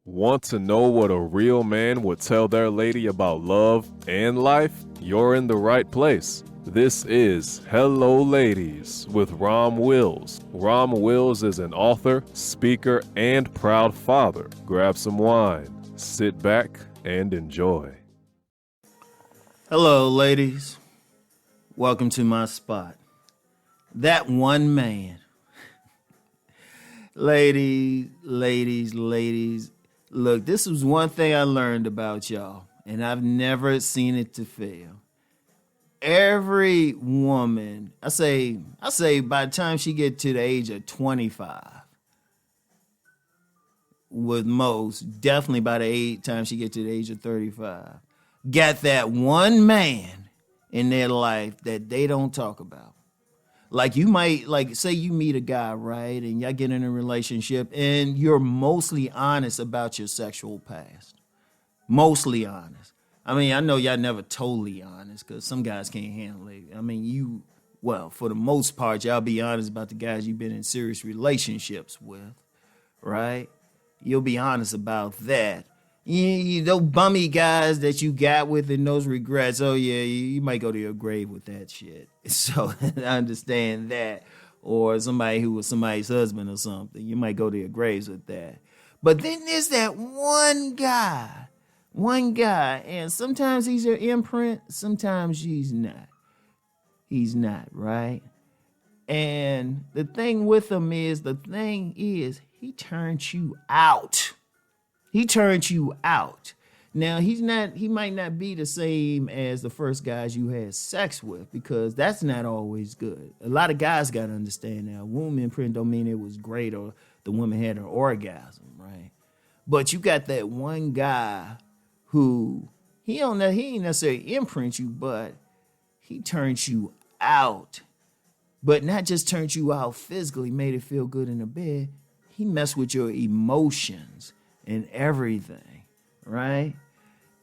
Want to know what a real man would tell their lady about love and life? You're in the right place. This is Hello Ladies with Rom Wills. Rom Wills is an author, speaker, and proud father. Grab some wine, sit back, and enjoy. Hello, ladies. Welcome to my spot. That one man. Ladies. Look, this was one thing I learned about y'all, and I've never seen it to fail. Every woman, I say by the time she get to the age of 25, with most, definitely by the time she get to the age of 35, got that one man in their life that they don't talk about. Like you might, say you meet a guy, right? And y'all get in a relationship and you're mostly honest about your sexual past. Mostly honest. I mean, I know y'all never totally honest because some guys can't handle it. I mean, for the most part, y'all be honest about the guys you've been in serious relationships with, right? You'll be honest about that. Those bummy guys that you got with and those regrets, oh yeah, you might go to your grave with that shit. So I understand that. Or somebody who was somebody's husband or something, you might go to your graves with that. But then there's that one guy, and sometimes he's your imprint, sometimes he's not. He's not, right? And the thing with him is, he turns you out. He turns you out. Now, he might not be the same as the first guys you had sex with because that's not always good. A lot of guys got to understand that. Womb imprint don't mean it was great or the woman had an orgasm, right? But you got that one guy who, he ain't necessarily imprint you, but he turns you out. But not just turns you out physically, made it feel good in the bed. He messed with your emotions and everything, right?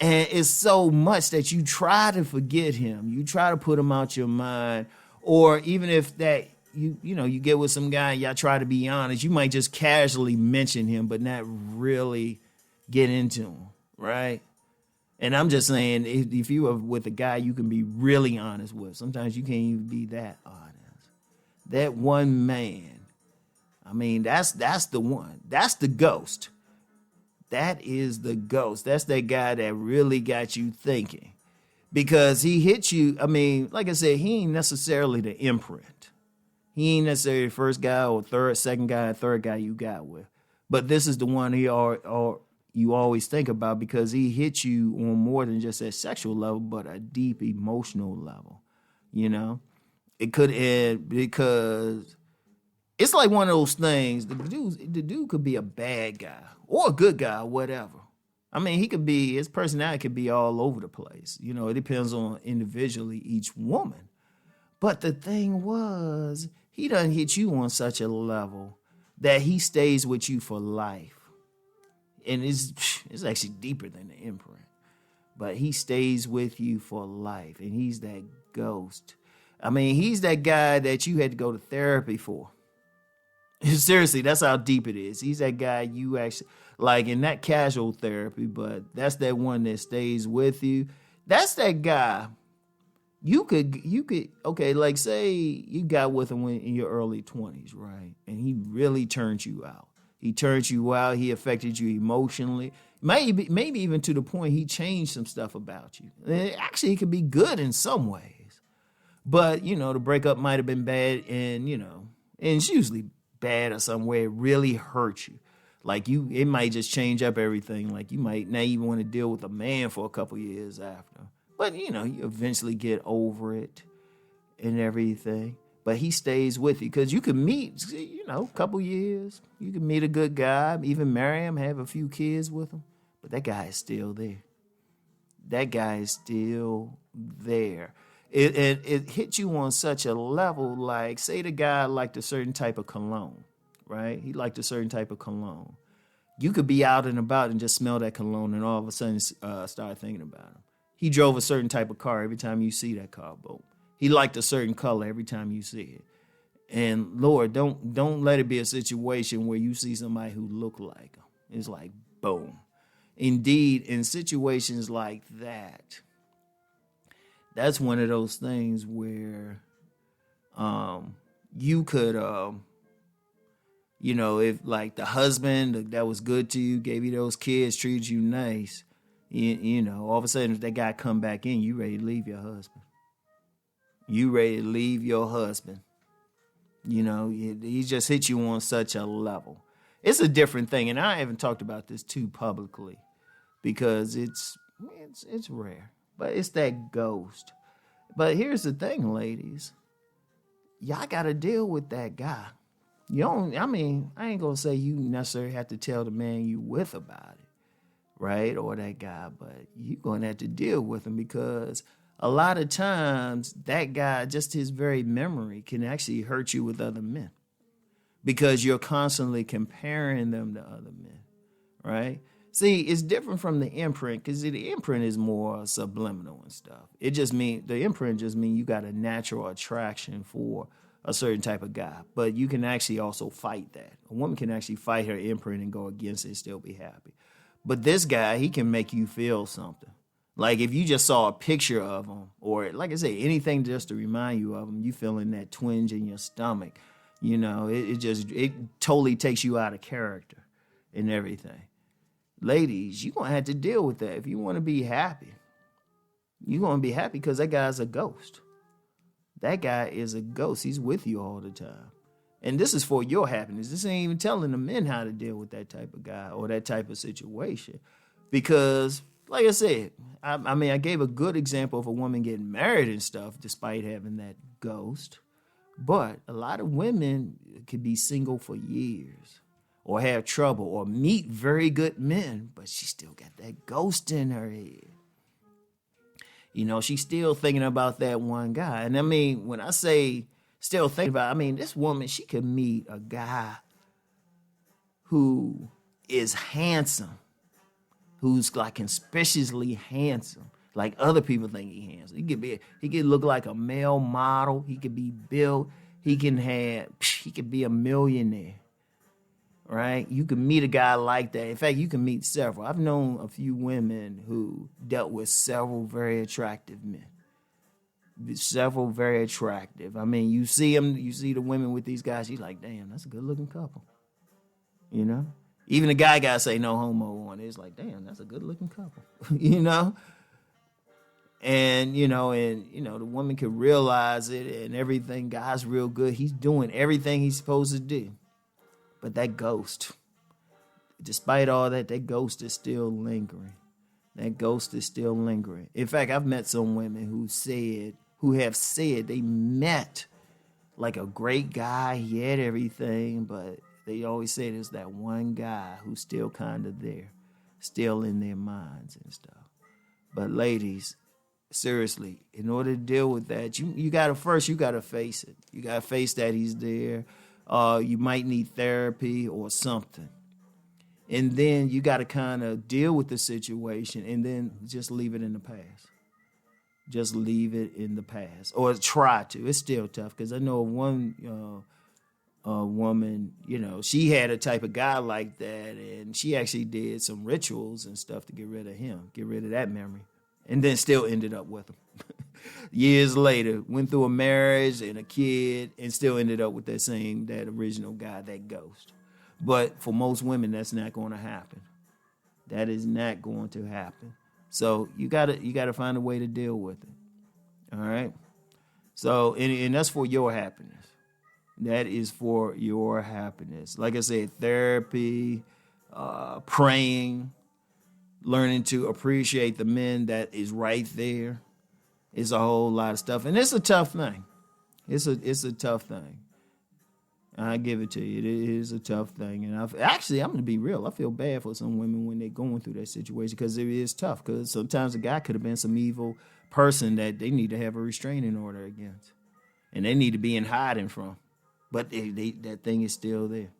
And it's so much that you try to forget him. You try to put him out your mind. Or even if that, you get with some guy and y'all try to be honest, you might just casually mention him, but not really get into him, right? And I'm just saying, if you are with a guy you can be really honest with, sometimes you can't even be that honest. That one man, I mean, that's the one. That's the ghost. That is the ghost. That's that guy that really got you thinking. Because he hit you, I mean, like I said, he ain't necessarily the imprint. He ain't necessarily the first guy or second guy, third guy you got with. But this is the one you always think about because he hit you on more than just a sexual level, but a deep emotional level. It could end because it's like one of those things. The dude could be a bad guy or a good guy or whatever. I mean, his personality could be all over the place. It depends on individually each woman. But the thing was, he done hit you on such a level that he stays with you for life. And it's actually deeper than the imprint. But he stays with you for life. And he's that ghost. I mean, he's that guy that you had to go to therapy for. Seriously, that's how deep it is. He's that guy you actually, like in that casual therapy, but that's that one that stays with you. That's that guy. You could, okay, like say you got with him in your early 20s, right? And he really turned you out. He turned you out. He affected you emotionally. Maybe even to the point he changed some stuff about you. Actually, it could be good in some ways. But, the breakup might have been bad and it's usually bad or some way it really hurt you. Like it might just change up everything. Like you might not even want to deal with a man for a couple years after. But, you eventually get over it and everything. But he stays with you because you can meet, a couple years. You can meet a good guy, even marry him, have a few kids with him. But that guy is still there. That guy is still there. It hit you on such a level, like, say the guy liked a certain type of cologne, right? He liked a certain type of cologne. You could be out and about and just smell that cologne and all of a sudden start thinking about him. He drove a certain type of car every time you see that car, boat. He liked a certain color every time you see it. And Lord, don't let it be a situation where you see somebody who look like him. It's like, Boom. Indeed, in situations like that, that's one of those things where you could, if like the husband that was good to you, gave you those kids, treated you nice, all of a sudden if that guy come back in, you ready to leave your husband. You ready to leave your husband. He just hit you on such a level. It's a different thing, and I haven't talked about this too publicly because it's rare, but it's that ghost. But here's the thing, ladies. Y'all got to deal with that guy. I ain't going to say you necessarily have to tell the man you with about it, right? Or that guy, but you're going to have to deal with him because a lot of times that guy, just his very memory can actually hurt you with other men because you're constantly comparing them to other men, right? See, it's different from the imprint because the imprint is more subliminal and stuff. The imprint just means you got a natural attraction for a certain type of guy, but you can actually also fight that. A woman can actually fight her imprint and go against it and still be happy. But this guy, he can make you feel something. Like if you just saw a picture of him, or like I say, anything just to remind you of him, you feeling that twinge in your stomach. It totally takes you out of character and everything. Ladies, you're going to have to deal with that if you want to be happy. You're going to be happy because that guy's a ghost. That guy is a ghost. He's with you all the time. And this is for your happiness. This ain't even telling the men how to deal with that type of guy or that type of situation. Because, like I said, I gave a good example of a woman getting married and stuff despite having that ghost. But a lot of women could be single for years or have trouble or meet very good men, but she still got that ghost in her head. She's still thinking about that one guy. And when I say still thinking about it, this woman, she could meet a guy who is handsome, who's like conspicuously handsome, like other people think he's handsome. He could look like a male model. He could be built. He could be a millionaire. Right? You can meet a guy like that. In fact, you can meet several. I've known a few women who dealt with several very attractive men. Several very attractive. You see them, you see the women with these guys, you're like, damn, that's a good looking couple. Even the guy got to say no homo on it. It's like, damn, that's a good looking couple. And, the woman could realize it and everything. Guy's real good. He's doing everything he's supposed to do. But that ghost, despite all that, that ghost is still lingering. That ghost is still lingering. In fact, I've met some women who have said they met like a great guy. He had everything, but they always say there's that one guy who's still kind of there, still in their minds and stuff. But ladies, seriously, in order to deal with that, you got to face it. You got to face that he's there. You might need therapy or something. And then you got to kind of deal with the situation and then just leave it in the past. Just leave it in the past. Or try to. It's still tough because I know one woman, she had a type of guy like that, and she actually did some rituals and stuff to get rid of him, get rid of that memory, and then still ended up with him. Years later, went through a marriage and a kid and still ended up with that original guy, that ghost. But for most women, that's not going to happen. That is not going to happen. So you gotta find a way to deal with it. All right. So and that's for your happiness. That is for your happiness. Like I said, therapy, praying, learning to appreciate the men that is right there. It's a whole lot of stuff, and it's a tough thing. It's a tough thing. I give it to you. It is a tough thing, and I'm going to be real. I feel bad for some women when they're going through that situation because it is tough. Because sometimes a guy could have been some evil person that they need to have a restraining order against, and they need to be in hiding from. But that thing is still there,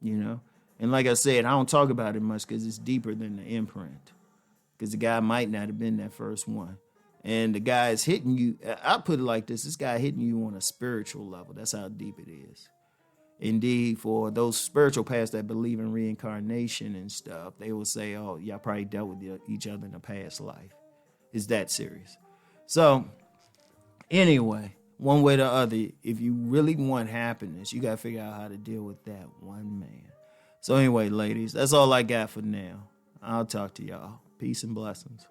And like I said, I don't talk about it much because it's deeper than the imprint. Because the guy might not have been that first one. And the guy is hitting you. I put it like this. This guy hitting you on a spiritual level. That's how deep it is. Indeed, for those spiritual paths that believe in reincarnation and stuff, they will say, oh, y'all probably dealt with each other in a past life. It's that serious. So, anyway, one way or the other, if you really want happiness, you got to figure out how to deal with that one man. So anyway, ladies, that's all I got for now. I'll talk to y'all. Peace and blessings.